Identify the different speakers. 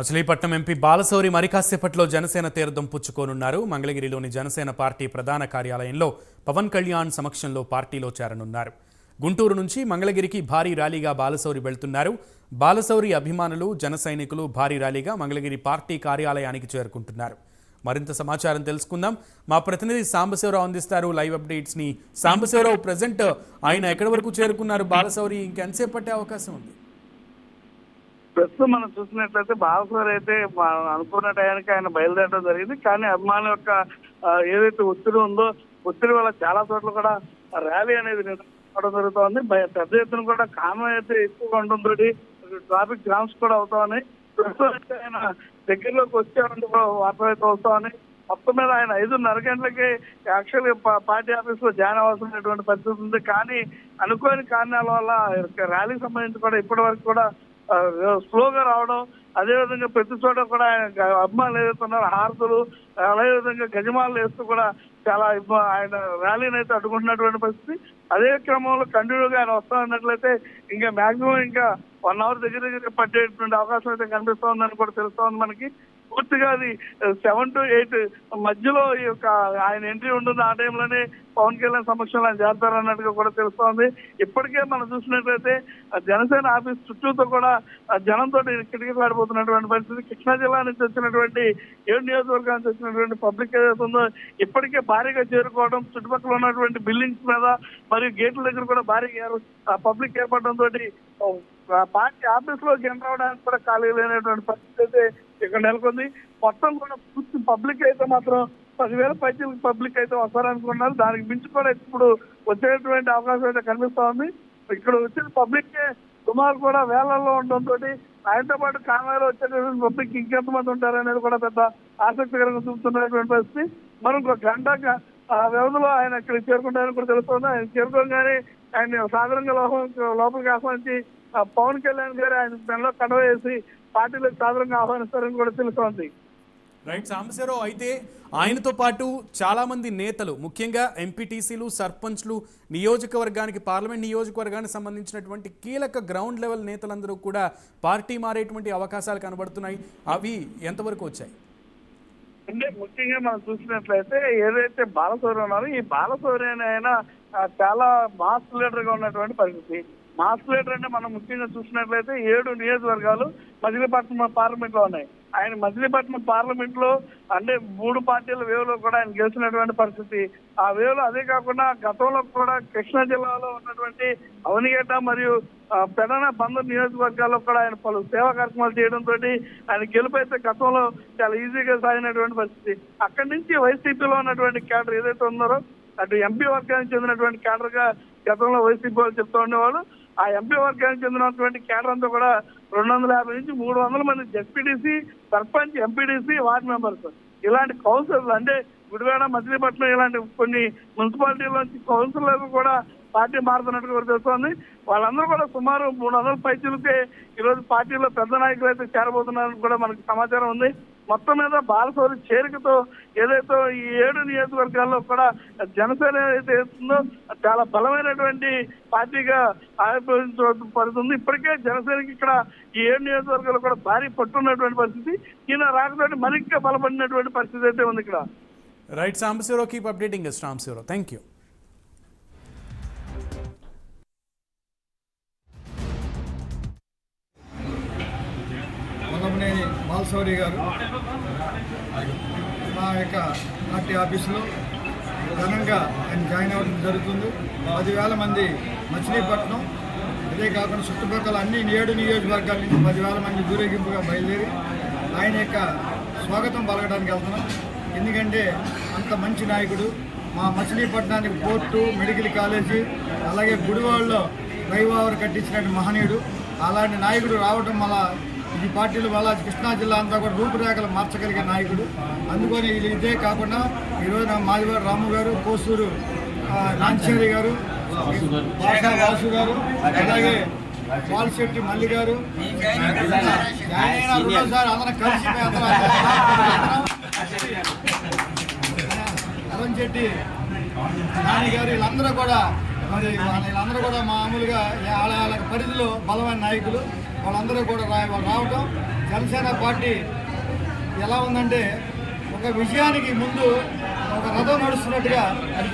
Speaker 1: Machilipatnam MP Balashowry మరికాసేపట్లో Janasena తీర్థం పుచ్చుకోనున్నారు. మంగళగిరిలోని Janasena party ప్రధాన కార్యాలయంలో పవన్ కళ్యాణ్ సమక్షంలో పార్టీలో చేరనున్నారు. గుంటూరు నుంచి మంగళగిరికి భారీ ర్యాలీగా బాలశౌరి వెళ్తున్నారు. బాలశౌరి అభిమానులు, జన సైనికులు భారీ ర్యాలీగా మంగళగిరి పార్టీ కార్యాలయానికి చేరుకుంటున్నారు. మరింత సమాచారం తెలుసుకుందాం. మా ప్రతినిధి సాంబశివరావు అందిస్తారు లైవ్ అప్డేట్స్ ని. సాంబశివరావు, ప్రెజెంట్ ఆయన ఎక్కడి వరకు చేరుకున్నారు? బాలశౌరి ఇంకెంతసేపు పట్టే అవకాశం ఉంది?
Speaker 2: ప్రస్తుతం మనం చూసినట్లయితే బాలశౌరి అయితే అనుకున్న టయానికి ఆయన బయలుదేరడం జరిగింది. కానీ అభిమానుల యొక్క ఏదైతే ఒత్తిడి ఉందో, ఒత్తిడి వల్ల చాలా చోట్ల కూడా ర్యాలీ అనేది నిర్వహించడం జరుగుతోంది. పెద్ద ఎత్తున కూడా కాన్వాయ్ అయితే ఎక్కువగా ఉండడంతో ట్రాఫిక్ జామ్స్ కూడా అవుతామని, ప్రస్తుతం అయితే ఆయన దగ్గరలోకి వచ్చేవాళ్ళు కూడా వార్తలు అయితే వస్తామని, మొత్తం మీద ఆయన 5:30 గంటలకి యాక్చువల్గా పార్టీ ఆఫీస్ లో జాయిన్ అవ్వాల్సినటువంటి పరిస్థితి ఉంది. కానీ అనుకోని కారణాల వల్ల ర్యాలీకి సంబంధించి కూడా ఇప్పటి వరకు కూడా స్లోగా రావడం, అదేవిధంగా ప్రతి చోట కూడా అభిమానులు ఏదైతున్నారో హారతులు, అదేవిధంగా గజమాలు వేస్తూ కూడా చాలా ఆయన ర్యాలీని అయితే అడ్డుకుంటున్నటువంటి పరిస్థితి. అదే క్రమంలో కంటిన్యూగా ఆయన వస్తున్నట్లయితే ఇంకా మాక్సిమం ఇంకా 1 అవర్ దగ్గర పట్టేటువంటి అవకాశం అయితే కనిపిస్తోందని కూడా తెలుస్తోంది మనకి. పూర్తిగా అది 7 to 8 మధ్యలో ఈ యొక్క ఆయన ఎంట్రీ ఉంటుంది. ఆ టైంలోనే పవన్ కళ్యాణ్ సమక్షంలో ఆయన చేస్తారన్నట్టుగా కూడా తెలుస్తోంది. ఇప్పటికే మనం చూసినట్లయితే జనసేన ఆఫీస్ చుట్టూతో కూడా జనంతో కిటకిటలాడిపోతున్నటువంటి పరిస్థితి. కృష్ణా జిల్లా నుంచి వచ్చినటువంటి 7 నియోజకవర్గాల నుంచి వచ్చినటువంటి పబ్లిక్ ఏదైతే ఉందో ఇప్పటికే భారీగా చేరుకోవడం, చుట్టుపక్కల ఉన్నటువంటి బిల్డింగ్స్ మీద మరియు గేట్ల దగ్గర కూడా భారీగా పబ్లిక్ ఏర్పడడంతో పార్టీ ఆఫీస్ లో జన రావడానికి కూడా ఖాళీ లేనటువంటి పరిస్థితి అయితే ఇక్కడ నెలకొంది. మొత్తం కూడా పూర్తి పబ్లిక్ అయితే మాత్రం 10,000 పైచీలకు పబ్లిక్ అయితే వస్తారనుకున్నారు. దానికి మించి కూడా ఇప్పుడు వచ్చేటువంటి అవకాశం అయితే కనిపిస్తా ఉంది. ఇక్కడ వచ్చిన పబ్లిక్ సుమారు కూడా వేలల్లో ఉండడంతో ఆయనతో పాటు కాన్వాయ్లో వచ్చేటువంటి పబ్లిక్ ఇంకెంతమంది ఉంటారనేది కూడా పెద్ద ఆసక్తికరంగా చూపుతున్నటువంటి పరిస్థితి. మనం ఒక గంట వ్యవధిలో ఆయన ఇక్కడ చేరుకుంటారని కూడా తెలుస్తుంది. ఆయన చేరుకోగానే ఆయన సాధారణంగా లోపలికి ఆహ్వానించి పవన్ కళ్యాణ్ గారు ఆయన దానిలో కండవ వేసి పార్టీలకు సాధారణంగా ఆహ్వానిస్తారని కూడా తెలుస్తోంది.
Speaker 1: రైట్ సాంబశివరావు, అయితే ఆయనతో పాటు చాలా మంది నేతలు, ముఖ్యంగా ఎంపీటీసీలు, సర్పంచ్లు, నియోజకవర్గానికి, పార్లమెంట్ నియోజకవర్గానికి సంబంధించినటువంటి కీలక గ్రౌండ్ లెవెల్ నేతలందరూ కూడా పార్టీ మారేటువంటి అవకాశాలు కనబడుతున్నాయి. అవి ఎంతవరకు వచ్చాయి?
Speaker 2: అంటే ముఖ్యంగా మనం చూసినట్లయితే ఏదైతే బాలశౌరి ఉన్నారో ఈ బాలశౌరి ఆయన చాలా మాస్ లీడర్ గా ఉన్నటువంటి పరిస్థితి. మాస్ లీడర్ అంటే మనం ముఖ్యంగా చూసినట్లయితే 7 నియోజకవర్గాలు మచిలీపట్నం పార్లమెంట్ లో ఉన్నాయి. ఆయన మచిలీపట్నం పార్లమెంట్ లో అంటే 3 పార్టీల వేవ్లో కూడా ఆయన గెలిచినటువంటి పరిస్థితి. ఆ వేవ్లో అదే కాకుండా గతంలో కూడా కృష్ణా జిల్లాలో ఉన్నటువంటి అవనిగడ్డ మరియు పెడన బందర్ నియోజకవర్గాల్లో కూడా ఆయన పలు సేవా కార్యక్రమాలు చేయడంతో ఆయన గెలుపు అయితే గతంలో చాలా ఈజీగా సాగినటువంటి పరిస్థితి. అక్కడి నుంచి వైసీపీలో ఉన్నటువంటి క్యాడర్ ఏదైతే ఉన్నారో అటు ఎంపీ వర్గానికి చెందినటువంటి క్యాడర్ గా గతంలో వైసీపీ వాళ్ళు చెప్తూ ఉండేవాళ్ళు. ఆ ఎంపీ వర్గానికి చెందినటువంటి క్యాడర్ అంతా కూడా 250 నుంచి 300 మంది ZPTC, sarpanch, MPTC, ward members, ఇలాంటి కౌన్సిలర్లు అంటే గుడివాడ, మచిలీపట్నం ఇలాంటి కొన్ని మున్సిపాలిటీలోంచి కౌన్సిలర్లు కూడా పార్టీ మారుతున్నట్టు కూడా తెలుస్తోంది. వాళ్ళందరూ కూడా సుమారు 300 పైచీలకే ఈరోజు పార్టీలో పెద్ద నాయకులు అయితే చేరబోతున్నారని కూడా మనకు సమాచారం ఉంది. మొత్తం మీద బాలశౌరి చేరికతో ఏదైతే ఈ 7 నియోజకవర్గాల్లో కూడా జనసేన ఏదైతే వేస్తుందో చాలా బలమైనటువంటి పార్టీగా ఆవిర్భవించబడుతుంది. ఇప్పటికే జనసేనకి ఇక్కడ ఈ 7 నియోజకవర్గాల్లో కూడా భారీ పట్టున్నటువంటి పరిస్థితి. ఈయన రాకతోటి మరింత బలపడినటువంటి పరిస్థితి అయితే ఉంది ఇక్కడ.
Speaker 1: Right Sambasiva Rao, keep updating us Sambasiva Rao. Thank you.
Speaker 3: Balashowry గారు మా యొక్క పార్టీ ఆఫీసులో ఘనంగా ఆయన జాయిన్ అవ్వడం జరుగుతుంది. 10,000 మంది మచిలీపట్నం, అదే కాకుండా చుట్టుపక్కల అన్ని 7 నియోజకవర్గాల నుంచి 10,000 మంది ఊరేగింపుగా బయలుదేరి ఆయన యొక్క స్వాగతం పలకడానికి వెళ్తున్నాం. ఎందుకంటే అంత మంచి నాయకుడు. మా మచిలీపట్నానికి పోర్టు, మెడికల్ కాలేజీ, అలాగే గుడివాడలో ఫ్లైఓవర్ కట్టించినట్టు మహనీయుడు. అలాంటి నాయకుడు రావడం వల్ల ఈ పార్టీల వల్ల కృష్ణా జిల్లా అంతా కూడా రూపురేఖలు మార్చగలిగే నాయకుడు. అందుకని ఇదే కాకుండా ఈరోజు మాదివారి రాము గారు, కోసూరు నాంచారి గారు, వాసు గారు, అలాగే పాలశెట్టి మల్లి గారు, రెండోసారి అందరం కలిసి అరుణ్ శెట్టి నాని గారు, వీళ్ళందరూ కూడా మామూలుగా వాళ్ళ పరిధిలో బలమైన నాయకులు. వాళ్ళందరూ కూడా వాళ్ళు రావటం జనసేన పార్టీ ఎలా ఉందంటే ఒక విజయానికి ముందు ఒక రథం నడుస్తున్నట్టుగా అనిపించింది.